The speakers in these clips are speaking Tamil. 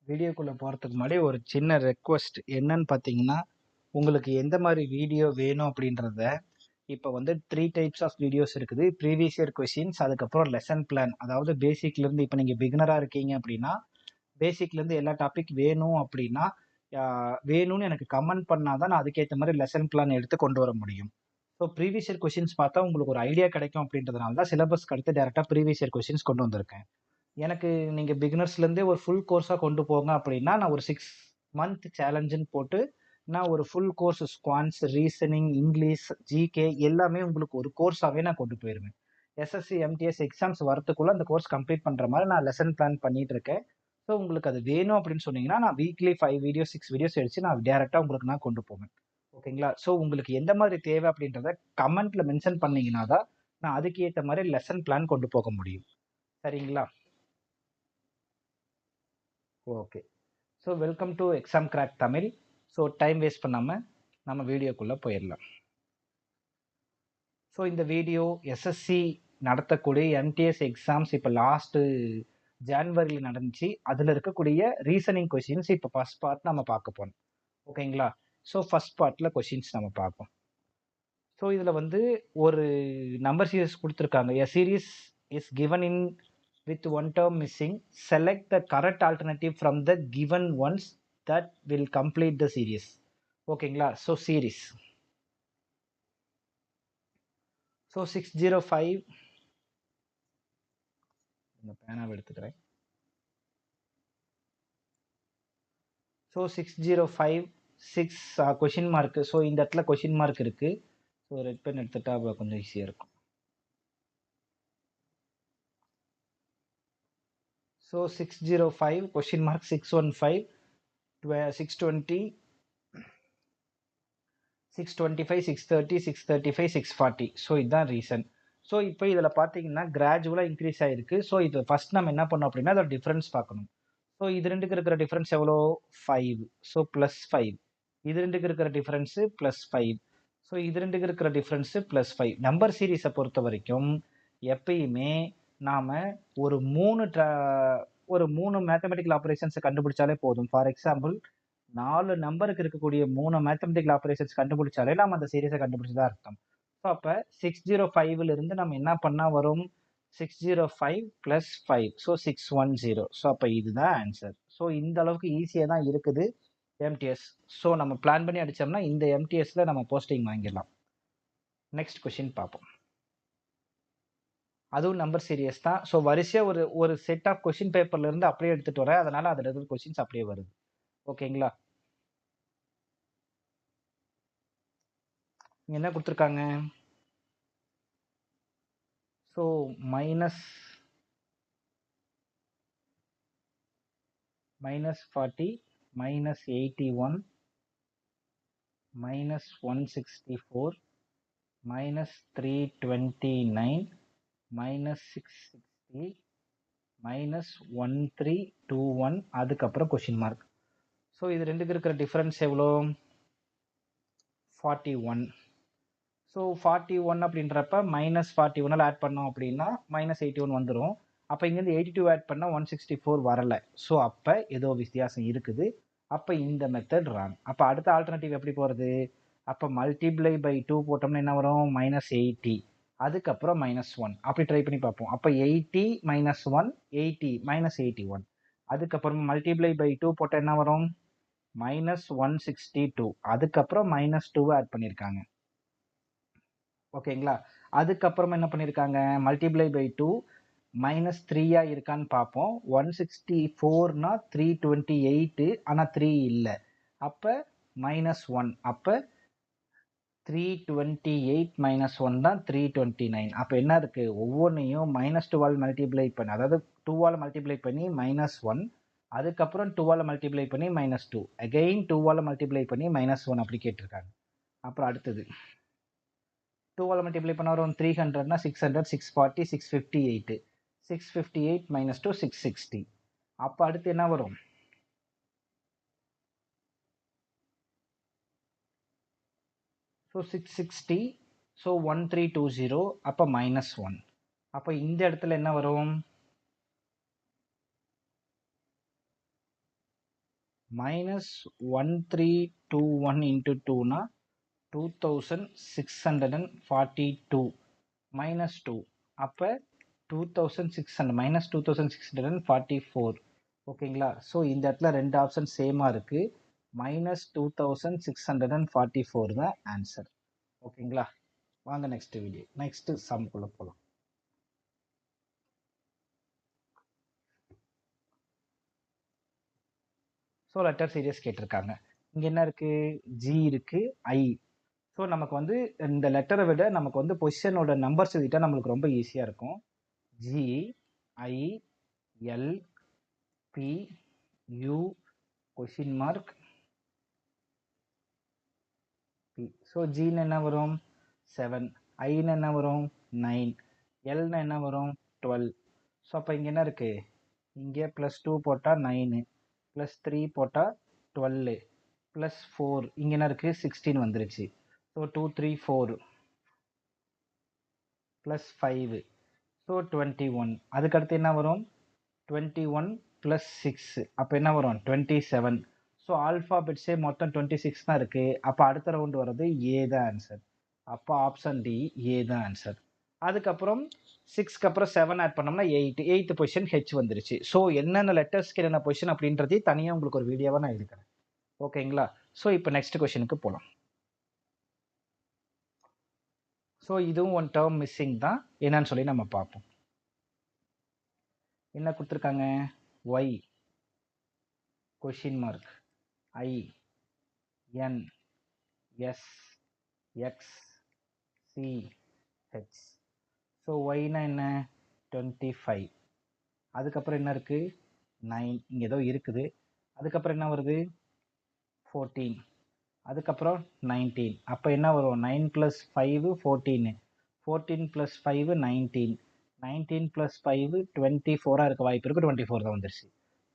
வீடியோக்குள்ள போறதுக்கு முன்னாடி ஒரு சின்ன ரெக்வஸ்ட் என்னன்னு பார்த்தீங்கன்னா, உங்களுக்கு எந்த மாதிரி வீடியோ வேணும் அப்படின்றத இப்போ வந்து 3 டைப்ஸ் ஆஃப் வீடியோஸ் இருக்குது. ப்ரீவியஸ் இயர் கொஷின்ஸ், அதுக்கப்புறம் லெசன் பிளான். அதாவது பேசிக்ல இருந்து இப்போ நீங்க பிகினரா இருக்கீங்க அப்படின்னா, பேசிக்ல இருந்து எல்லா டாபிக் வேணும் அப்படின்னா, வேணும்னு எனக்கு கமெண்ட் பண்ணாதான் நான் அதுக்கேற்ற மாதிரி லெசன் பிளான் எடுத்து கொண்டு வர முடியும். ஸோ ப்ரீவியஸ் இயர் கொஷின்ஸ் பார்த்தா உங்களுக்கு ஒரு ஐடியா கிடைக்கும் அப்படின்றதுனால தான் சிலபஸ்க்கு அடுத்து டேரக்டா ப்ரீவியஸ் இயர் கொஷின்ஸ் கொண்டு வந்திருக்கேன். எனக்கு நீங்க பிகினர்ஸ்லேருந்தே ஒரு ஃபுல் கோர்ஸாக கொண்டு போங்க அப்படின்னா நான் ஒரு 6 மந்த் சேலஞ்சுன்னு போட்டு நான் ஒரு full course quants, reasoning, English, GK எல்லாமே உங்களுக்கு ஒரு கோர்ஸாகவே நான் கொண்டு போயிருவேன். எஸ்எஸ்சி எம்டிஎஸ் எக்ஸாம்ஸ் வரத்துக்குள்ள அந்த கோர்ஸ் கம்ப்ளீட் பண்ணுற மாதிரி நான் லெசன் பிளான் பண்ணிட்டு இருக்கேன். ஸோ உங்களுக்கு அது வேணும் அப்படின்னு சொன்னீங்கன்னா நான் வீக்லி 5 வீடியோஸ் 6 வீடியோஸ் எடுத்து நான் டேரெக்டாக உங்களுக்கு நான் கொண்டு போவேன். ஓகேங்களா? ஸோ உங்களுக்கு எந்த மாதிரி தேவை அப்படின்றத கமெண்ட்ல மென்ஷன் பண்ணீங்கன்னா தான் நான் அதுக்கு ஏற்ற மாதிரி லெசன் பிளான் கொண்டு போக முடியும். சரிங்களா? Okay. So welcome to exam crack Tamil. So time waste பண்ணாமல் நம்ம வீடியோக்குள்ளே போயிடலாம். ஸோ இந்த வீடியோ எஸ்எஸ்சி நடத்தக்கூடிய எம்டிஎஸ் எக்ஸாம்ஸ் இப்போ லாஸ்ட்டு ஜான்வரியில் நடந்துச்சு. அதில் இருக்கக்கூடிய ரீசனிங் கொஷின்ஸ் இப்போ ஃபர்ஸ்ட் பார்ட் நம்ம பார்க்க போகிறோம். ஓகேங்களா? ஸோ ஃபர்ஸ்ட் பார்ட்டில் கொஷின்ஸ் நம்ம பார்ப்போம். ஸோ இதில் வந்து ஒரு நம்பர் சீரிஸ் கொடுத்துருக்காங்க. A series is given in with one term missing. Select the correct alternative from the given ones that will complete the series. ஓகேங்களா? So series. ஸோ 605 இந்த பேனாவை எடுத்துக்கிறேன். So 605 6 question mark. ஸோ இந்த இடத்துல கொஷின் மார்க் இருக்கு. ஸோ ரெட் பென் எடுத்துட்டா கொஞ்சம் ஈஸியாக இருக்கும். So 605 question mark 615 620 625 630 635 640. ஸோ இதுதான் ரீசன். ஸோ இப்போ இதில் பார்த்தீங்கன்னா கிராஜுவலாக இன்க்ரீஸ் ஆகிருக்கு. ஸோ இது ஃபர்ஸ்ட் நம்ம என்ன பண்ணோம் அப்படின்னா அதோட டிஃப்ரென்ஸ் பார்க்கணும். ஸோ இது ரெண்டுக்கு இருக்கிற டிஃப்ரென்ஸ் எவ்வளோ? 5. ஸோ +5. இது ரெண்டுக்கு இருக்கிற டிஃப்ரென்ஸு +5. ஸோ இது ரெண்டுக்கு இருக்கிற டிஃப்ரென்ஸு +5. நம்பர் சீரீஸை பொறுத்த வரைக்கும் எப்பயுமே நாம் ஒரு ஒரு 3 மேத்தமெட்டிக்கல் ஆப்ரேஷன்ஸை கண்டுபிடிச்சாலே போதும். ஃபார் எக்ஸாம்பிள் 4 நம்பருக்கு இருக்கக்கூடிய 3 மேத்தமெட்டிக்கல் ஆப்ரேஷன்ஸ் கண்டுபிடிச்சாலே நம்ம அந்த சீரீஸை கண்டுபிடிச்சதா அர்த்தம். ஸோ அப்போ 605 இருந்து நம்ம என்ன பண்ணா வரும்? 605 + 5. ஸோ 610. ஸோ அப்போ இதுதான் ஆன்சர். ஸோ இந்த அளவுக்கு ஈஸியாக தான் இருக்குது எம்டிஎஸ். ஸோ நம்ம பிளான் பண்ணி அடித்தோம்னா இந்த எம்டிஎஸ்ல நம்ம போஸ்டிங் வாங்கிடலாம். நெக்ஸ்ட் கொஷின் பார்ப்போம். அதுவும் நம்பர் சீரியஸ் தான். ஸோ வரிசையாக ஒரு செட் ஆஃப் கொஷின் பேப்பர்ல இருந்து அப்படியே எடுத்துட்டு வரேன். அதனால அதில் இருக்கிற கொஷின்ஸ் அப்படியே வருது. ஓகேங்களா? என்ன கொடுத்துருக்காங்க? ஸோ -40 -81 -164 -329 -660 -1321 அதுக்கப்புறம் கொஷின் மார்க். ஸோ இது ரெண்டுக்கு இருக்கிற டிஃபரன்ஸ் எவ்வளோ? 41. ஸோ 41 அப்படின்றப்ப -41 ஆட் பண்ணோம் அப்படின்னா -81 வந்துடும். அப்போ இங்கேருந்து 82 ஆட் பண்ணால் 164 வரலை. ஸோ அப்போ ஏதோ வித்தியாசம் இருக்குது. அப்போ இந்த மெத்தட் ராங். அப்போ அடுத்த ஆல்டர்னேட்டிவ் எப்படி போகிறது? அப்போ மல்டிப்ளை பை 2 போட்டோம்னா என்ன வரும்? -80. அதுக்கப்புறம் -1 அப்படி ட்ரை பண்ணி பார்ப்போம். அப்போ 80 -1 80 -81. அதுக்கப்புறம் மல்டிப்ளை பை 2 போட்டால் என்ன வரும்? -162. அதுக்கப்புறம் -2 ஆட் பண்ணியிருக்காங்க. ஓகேங்களா? அதுக்கப்புறம் என்ன பண்ணியிருக்காங்க? மல்டிப்ளை பை 2 -3 இருக்கான்னு பார்ப்போம். 164னா 328, ஆனால் 3 இல்லை. அப்போ -1. அப்போ 328 -1 தான் 329. அப்போ என்ன இருக்கு? ஒவ்வொன்றையும் -2ஆல் மல்டிப்ளை பண்ணி, அதாவது 2ஆல் மல்டிப்ளை பண்ணி -1, அதுக்கப்புறம் 2ஆல் மல்டிப்ளை பண்ணி -2, அகெயின் 2ஆல் மல்டிப்ளை பண்ணி -1 அப்படி கேட்டிருக்காங்க. அப்புறம் அடுத்தது 2ஆல் மல்டிப்ளை பண்ண வரும் 300னா 600 640 658 658 -2 660. அப்போ அடுத்து என்ன வரும்? ஸோ 660. ஸோ 1320. அப்போ -1. அப்போ இந்த இடத்துல என்ன வரும்? -1321 into 2 2642 -2 அப்போ 2600 -2644 ஓகேங்களா. ஸோ இந்த இடத்துல ரெண்டு ஆப்ஷன் சேமாக இருக்கு. -2644 தான் ஆன்சர். ஓகேங்களா. வாங்க நெக்ஸ்ட் வீடியோ, நெக்ஸ்ட் சம்குள்ள போகலாம். ஸோ லெட்டர் சீரியஸ் கேட்டிருக்காங்க. இங்கே என்ன இருக்கு, ஜி இருக்கு, ஐ. ஸோ நமக்கு வந்து இந்த லெட்டரை விட நமக்கு வந்து பொசிஷனோட நம்பர்ஸ் எழுதிட்டா நம்மளுக்கு ரொம்ப ஈஸியாக இருக்கும். G, I, L, P, U, question mark, P. So ஜின்னு என்ன வரும் 7, ஐன்னு என்ன வரும் 9, எல்னு என்ன வரும் 12. ஸோ அப்போ இங்கே என்ன இருக்கு, இங்கே +2 போட்டால் 9, +3 போட்டால் 12, +4 இங்கே என்ன இருக்கு 16 வந்துருச்சு. So 2 3 4 +5 so 21. அதுக்கடுத்து என்ன வரும் 21 +6 அப்போ என்ன வரும் 27. ஸோ ஆல்ஃபாபெட்ஸே மொத்தம் 26 தான் இருக்கு. அப்போ அடுத்த ரவுண்டு வர்றது ஏ தான் ஆன்சர். அப்போ ஆப்ஷன் டி ஏ தான் ஆன்சர். அதுக்கப்புறம் 6க்கு அப்புறம் 7 ஆட் பண்ணோம்னா 8th பொசிஷன் ஹெச் வந்துருச்சு. ஸோ என்னென்ன லெட்டர்ஸ்க்கு என்னென்ன பொசிஷன் அப்படின்றதே தனியாக உங்களுக்கு ஒரு வீடியோவாக நான் எடுக்கிறேன். ஓகேங்களா. ஸோ இப்போ நெக்ஸ்ட் கொஸ்டினுக்கு போகலாம். ஸோ இதுவும் ஒன் டேர்ம் மிஸ்ஸிங் தான், என்னன்னு சொல்லி நம்ம பார்ப்போம். என்ன கொடுத்துருக்காங்க, Y, question mark, I, N, S, X, C, H. So ஒய்னா என்ன 25. அதுக்கப்புறம் என்ன இருக்கு 9, இங்கே ஏதோ இருக்குது. அதுக்கப்புறம் என்ன வருது 14, அதுக்கப்புறம் 19. அப்போ என்ன வரும் 9 + 5 14, 14 + 5 19, 19 + 5 24 இருக்க வாய்ப்பு இருக்கு. 24 தான் வந்துருச்சு.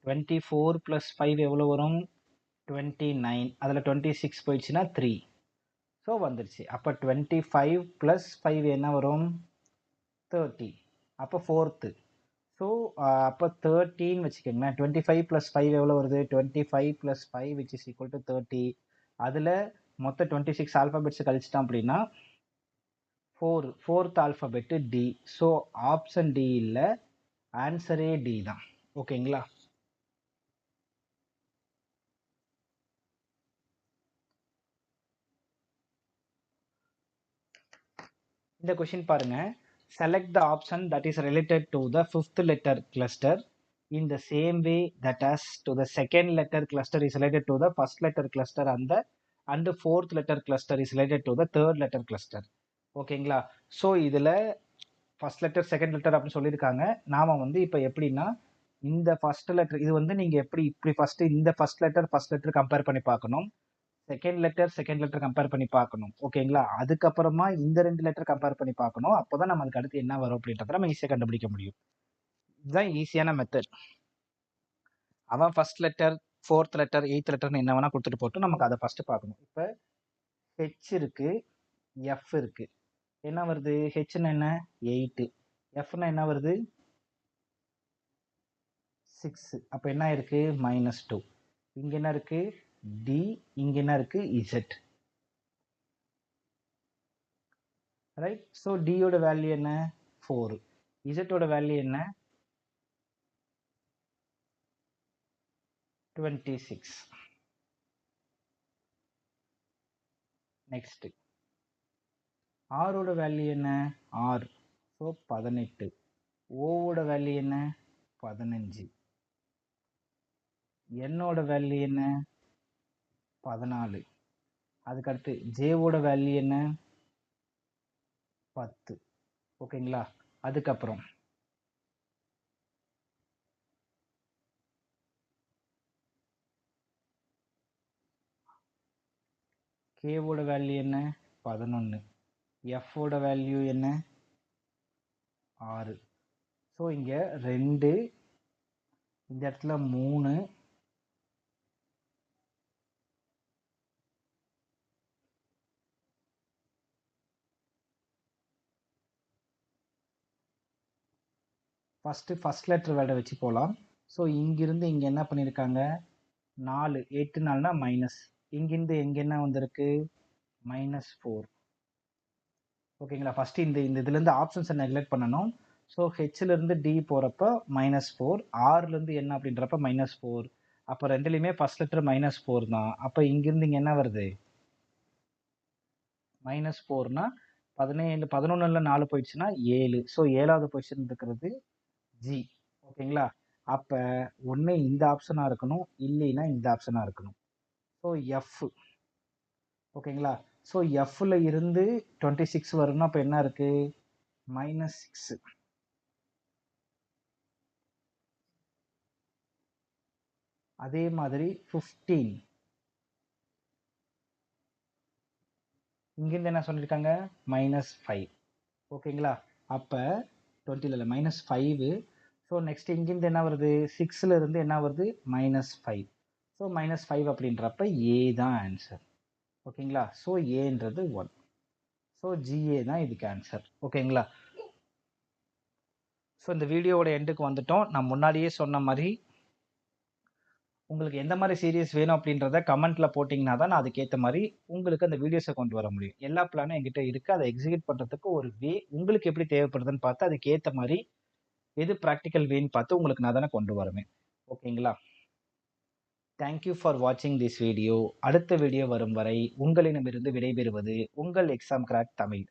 24 + 5 எவ்வளோ வரும் 29. அதில் 26 போயிடுச்சுன்னா 3. ஸோ வந்துருச்சு. அப்போ 25 + 5 என்ன வரும் 30. அப்போ 4th. ஸோ அப்போ 13 வச்சுக்கோங்களேன். 25 + 5 எவ்வளோ வருது 25 + 5 which is equal to 30. அதில் மொத்தம் 26 ஆல்ஃபாபெட்ஸ் கழிச்சிட்டோம் அப்படின்னா 4th alphabet D. So option D இல்லை, ஆன்சரே டி தான். ஓகேங்களா. இந்த கொஷின் பாருங்க. Select the option that is related to the 5th letter cluster in the same way that as to the second letter cluster is related to the first letter cluster and the 4th letter cluster is related to the 3rd letter cluster. ஓகேங்களா. ஸோ இதில் ஃபர்ஸ்ட் லெட்டர் செகண்ட் லெட்டர் அப்படின்னு சொல்லியிருக்காங்க. நாம் வந்து இப்போ எப்படின்னா இந்த ஃபர்ஸ்ட் லெட்டர் இது வந்து நீங்கள் எப்படி இப்படி இந்த ஃபர்ஸ்ட் லெட்டர் கம்பேர் பண்ணி பார்க்கணும், செகண்ட் லெட்டர் கம்பேர் பண்ணி பார்க்கணும். ஓகேங்களா. அதுக்கப்புறமா இந்த 2 லெட்டர் கம்பேர் பண்ணி பார்க்கணும். அப்போதான் நமக்கு அடுத்து என்ன வரும் அப்படின்றத நம்ம ஈஸியாக கண்டுபிடிக்க முடியும். இதுதான் ஈஸியான மெத்தட். அவன் first letter 4th letter 8th லெட்டர்னு என்ன வேணா கொடுத்துட்டு போட்டு நமக்கு அதை ஃபர்ஸ்ட் பார்க்கணும். இப்போ ஹெச் இருக்கு, எஃப் இருக்கு. என்ன வருது ஹெச்னா என்ன 8, எஃப்னா என்ன வருது 6. அப்போ என்ன இருக்கு -2. இங்க என்ன இருக்கு டி, இங்க என்ன இருக்கு இசட். ரைட். ஸோ டியோட வேல்யூ என்ன 4, இசட்டோட வேல்யூ என்ன 26. நெக்ஸ்ட் ஆரோட வேல்யூ என்ன 6, ஸோ 18. ஓவோட வேல்யூ என்ன 15, என்னோட வேல்யூ என்ன 14. அதுக்கடுத்து ஜேவோட வேல்யூ என்ன 10. ஓகேங்களா. அதுக்கப்புறம் கேவோட வேல்யூ என்ன 11, எஃபோட வேல்யூ என்ன 6. ஸோ இங்கே 2, இந்த இடத்துல 3, ஃபர்ஸ்ட் லெட்டர் வேர்டை வச்சு போகலாம். ஸோ இங்கிருந்து இங்கே என்ன பண்ணியிருக்காங்க 4 8 4னா மைனஸ், இங்கிருந்து எங்க என்ன வந்திருக்கு -4. ஓகேங்களா? ஃபர்ஸ்ட் இந்த இந்த இதுலேருந்து ஆப்ஷன்ஸை நெக்லெக்ட் பண்ணணும். ஸோ ஹெச்ல இருந்து டி போகிறப்ப -4, ஆர்ல இருந்து என்ன அப்படின்றப்ப -4. அப்போ ரெண்டுலையுமே ஃபர்ஸ்ட் லெட்டர் -4 தான். அப்போ இங்கிருந்து இங்கே என்ன வருது -4னா 17 11ல் 4 போயிடுச்சுன்னா 7. ஸோ 7வது பொசிஷன் இருக்கிறது ஜி. ஓகேங்களா? அப்போ ஒன்று இந்த ஆப்ஷனாக இருக்கணும், இல்லைன்னா இந்த ஆப்ஷனாக இருக்கணும். So F. ஓகேங்களா? ஸோ எஃப்ல இருந்து 26 வரும்னா அப்போ என்ன இருக்கு -6. அதே மாதிரி 15 இங்கிருந்து என்ன சொல்லியிருக்காங்க -5. ஓகேங்களா? அப்போ 20 இல்லை -5. ஸோ நெக்ஸ்ட் இங்கிருந்து என்ன வருது 6ல இருந்து என்ன வருது -5. ஸோ -5 அப்படின்றப்ப ஏ தான் ஆன்சர். ஓகேங்களா? ஸோ ஏன்றது 1. ஸோ ஜிஏ தான் இதுக்கு ஆன்சர். ஓகேங்களா? ஸோ இந்த வீடியோவோட எண்டுக்கு வந்துட்டோம். நான் முன்னாடியே சொன்ன மாதிரி உங்களுக்கு எந்த மாதிரி சீரியஸ் வேணும் அப்படின்றத கமெண்ட்ல போட்டிங்கன்னா தான் நான் அதுக்கேற்ற மாதிரி உங்களுக்கு அந்த வீடியோஸை கொண்டு வர முடியும். எல்லா பிளானும் என்கிட்ட இருக்குது. அதை எக்ஸிக்யூட் பண்ணுறதுக்கு ஒரு வே உங்களுக்கு எப்படி தேவைப்படுதுன்னு பார்த்து அதுக்கேற்ற மாதிரி எது ப்ராக்டிக்கல் வேன்னு பார்த்து உங்களுக்கு நான் தானே கொண்டு வருவேன். ஓகேங்களா? தேங்க்யூ ஃபார் வாட்சிங் திஸ் வீடியோ. அடுத்த வீடியோ வரும் வரை உங்களிடமிருந்து விடைபெறுவது உங்கள் எக்ஸாம் கிராக் தமிழ்.